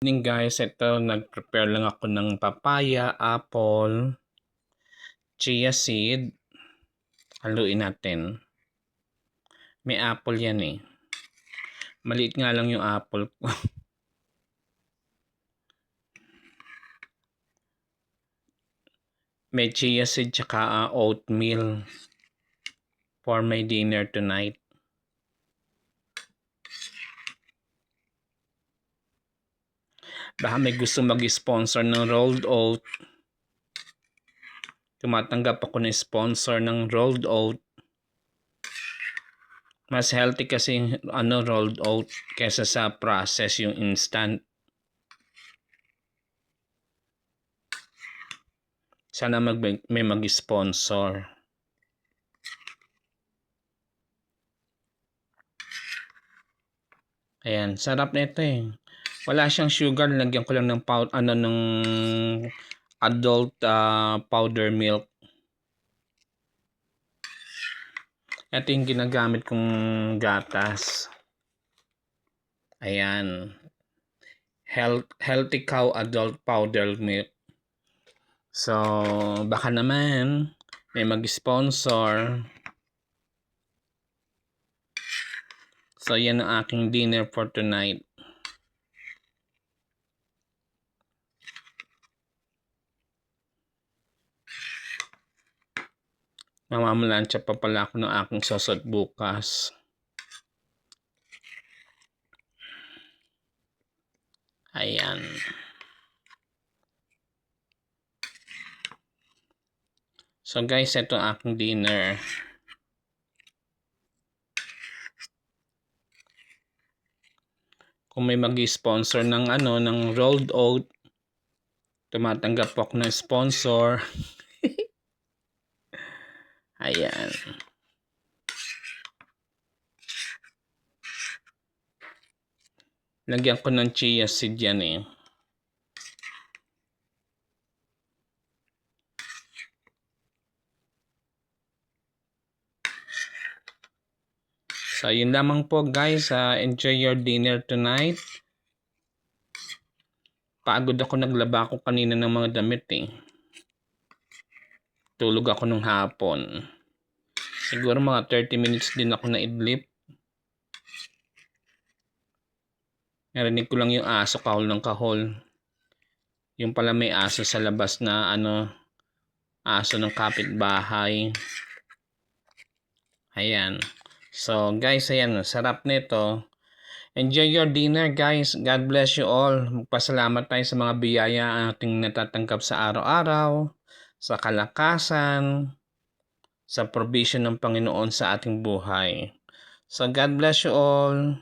Morning guys, ito nag-prepare lang ako ng papaya, apple, chia seed. Haluin natin. May apple yan eh. Maliit nga lang yung apple ko. May chia seed tsaka oatmeal for my dinner tonight. Baka may gusto mag-sponsor ng rolled oat. Tumatanggap ako ng sponsor ng rolled oat. Mas healthy kasi rolled oat kesa sa process yung instant. Sana may mag-sponsor. Ayan, sarap nito eh. Wala siyang sugar, lagyan ko lang ng ng adult powder milk. Ito yung ginagamit kong gatas. Ayan. Healthy cow adult powder milk. So, baka naman may mag-sponsor. So, yan ang aking dinner for tonight. Mamamalansya pa pala ako ng aking sosod bukas. Ayan. So guys, ito ang aking dinner. Kung may mag-sponsor ng ng rolled oat, tumatanggap po ako ng sponsor. Ayan. Lagyan ko ng chia seed yan eh. So, yun lamang po guys. Enjoy your dinner tonight. Pagod ako, naglaba ako kanina ng mga damit eh. Tulog ako nung hapon. Siguro mga 30 minutes din ako na idlip. Narinig ko lang yung aso kahol ng kahol. Yung pala may aso sa labas na aso ng kapitbahay. Ayan. So guys, ayan, sarap nito. Enjoy your dinner guys. God bless you all. Magpasalamat tayo sa mga biyaya ating natatanggap sa araw-araw, sa kalakasan, sa provision ng Panginoon sa ating buhay. So God bless you all.